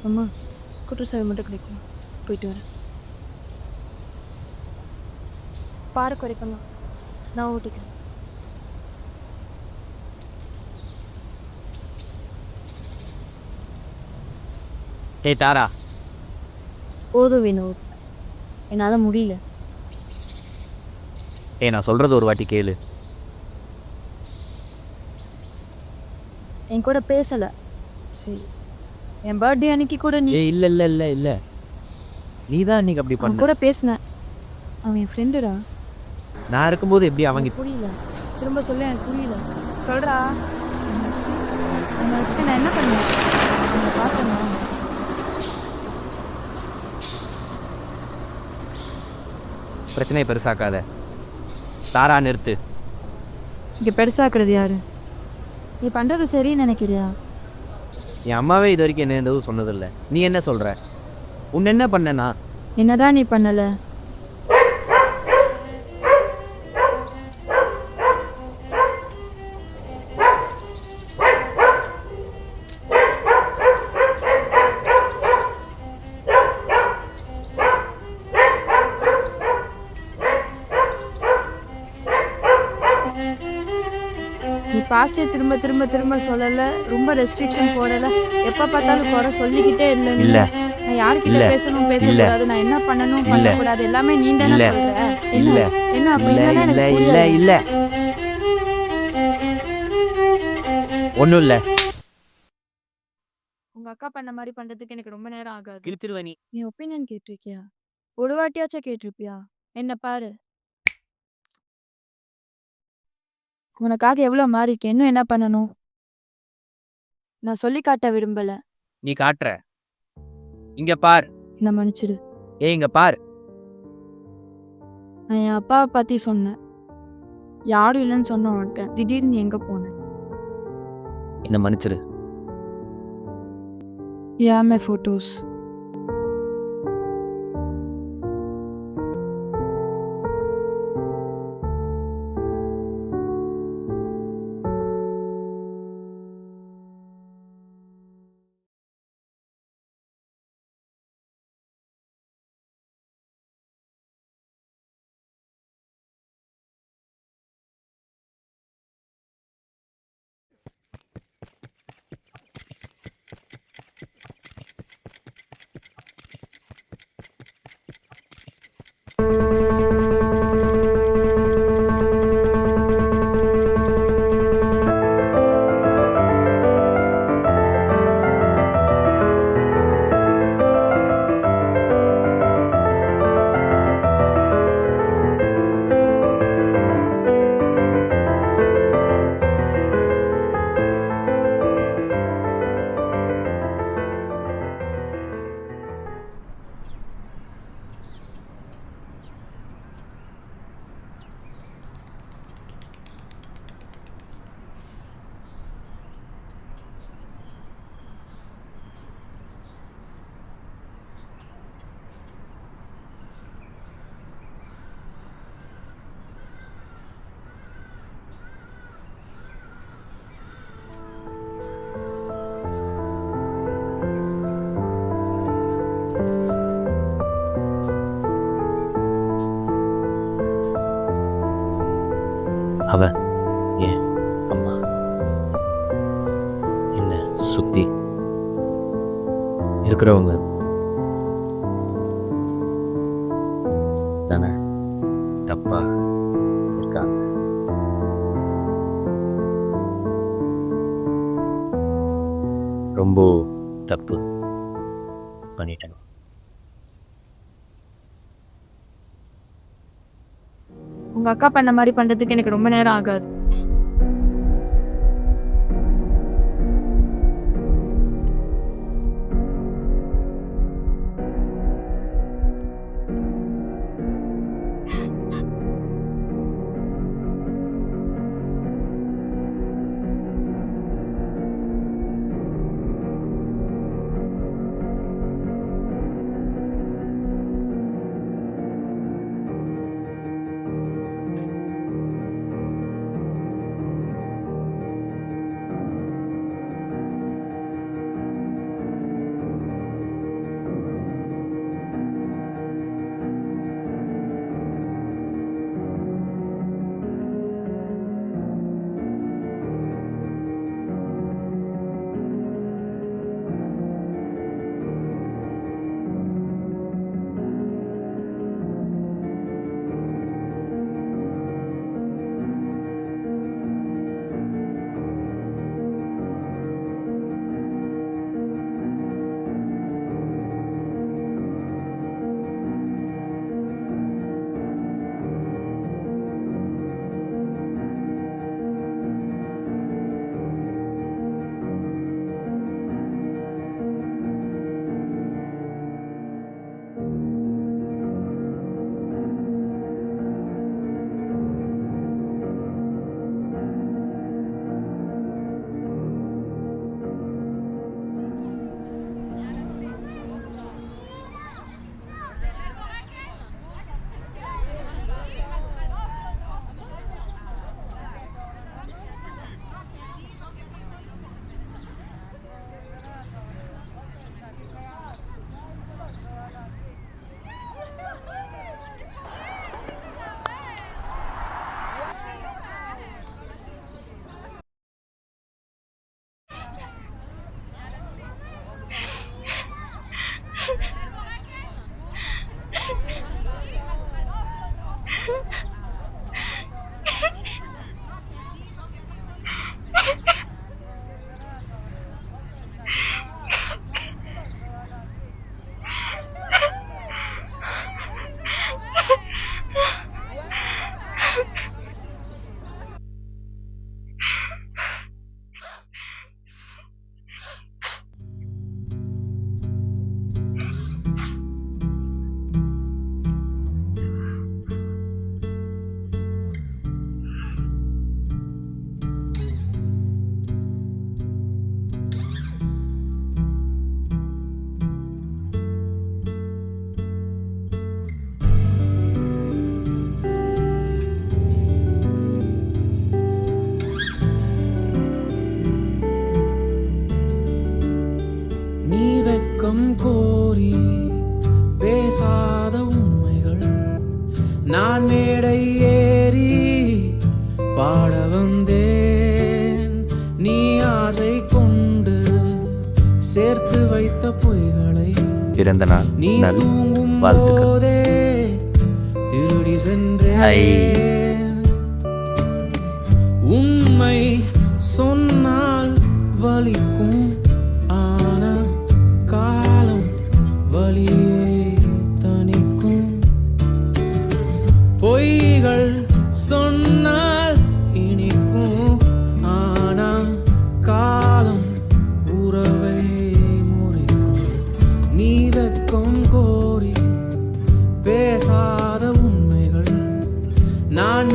அம்மா, ஸ்கூட்டர் சாவி மட்டும் கிடைக்குமா? போயிட்டு வரேன். பார்க் வரைக்கும் தான். நான் ஓட்டிக்கிறேன். ஏய் தாரா, போதும் வினோத். என்னால முடியல. நான் சொல்றது ஒரு வாட்டி கேளு. என் கூட பேசல. சரி. என் பர்த்டே அன்னைக்கு கூட நீ இல்ல இல்ல இல்ல இல்ல நீ தான் அன்னைக்கு அப்படி அவன் பண்ண. கூட பேசின. அவன் என் ஃப்ரெண்டுடா. நான் இருக்கும்போது எப்படி அவங்க எனக்கு புரியல. திரும்ப சொல்ல எனக்கு புரியல. சொல்றா. உன்னை நான் என்ன பண்ணேன்? உன்னை பார்த்தேனா? பிரச்சனையை பெருசாக்காத. தாரா நிறுத்து. இங்க பெருசாக்குறது யாரு? நீ பண்றது சரின்னு நினைக்கிறியா? என் அம்மாவே இது வரைக்கும் என்ன எதுவும் சொன்னதில்லை. நீ என்ன சொல்ற? உன்னை என்ன பண்ணனா? என்னதான் நீ பண்ணல? நீ பாஸ்டே திரும்ப திரும்ப திரும்ப சொல்லல. ரொம்ப ரெஸ்ட்ரிக்ஷன் போடல. எப்ப பார்த்தாலும் குறை சொல்லிக்கிட்டே இல்லை நீ. இல்ல நான் யார்கிட்ட இல்ல. பேசணும் பேசக்கூடாது, நான் என்ன பண்ணணும் பண்ணக்கூடாது எல்லாமே நீ தானே இல்ல. சொல்ற. இல்ல என்ன அப்படி இல்ல இல்லைன்னா இல்ல எனக்கு இல்ல புரியல. இல்ல ஒன்றும் இல்லை. உங்க அக்கா பண்ண மாதிரி பண்றதுக்கு எனக்கு ரொம்ப நேரம் ஆகாது. கிழிச்சிருவ நீ. நீ ஒப்பீனியன் கேட்டிருக்கியா? ஒரு வாட்டியாச்சும் கேட்டிருப்பியா? என்ன பாரு, உனக்காக எவ்வளவு மாறிட்டேன். இன்னும் என்ன பண்ணணும்? நான் சொல்லி காட்ட விரும்பல. நீ காட்டுற. இங்க பார். என்ன மன்னிச்சிடு. இங்க பார். நான் என் அப்பாவை பத்தி சொன்னேன். யாரும் இல்லைன்னு சொன்ன உன்கிட்ட திடீர்னு எங்க போனேன்? என்ன மன்னிச்சிரு. யாமே போட்டோஸ். அவ ஏன் அம்மா என்ன சுத்தி இருக்கிறவங்க தானே தப்பா இருக்காங்க. ரொம்ப தப்பு பண்ணிட்டேன். உங்க அக்கா பண்ண மாதிரி பண்றதுக்கு எனக்கு ரொம்ப நேரம் ஆகாது. நீ வெக்கம் கோரி பேசாத உண்மைகள் நான் மேடை ஏறி பாட வந்தேன். நீ ஆசை கொண்டு சேர்த்து வைத்த பொய்களை பிறந்த நாள் நீ நல் தூங்கும் வாழ்த்துக்கள். போதே திருடி சென்றேன். உண்மை சொன்னால் வலிக்கும், ஆனா காலம் வலியை தணிக்கும். பொய்கள் சொன்னால் இனிக்கும், ஆனா காலம் உறவை முறிக்கும். நீ வெக்கம் கோரி பேசாத உண்மைகள் நான்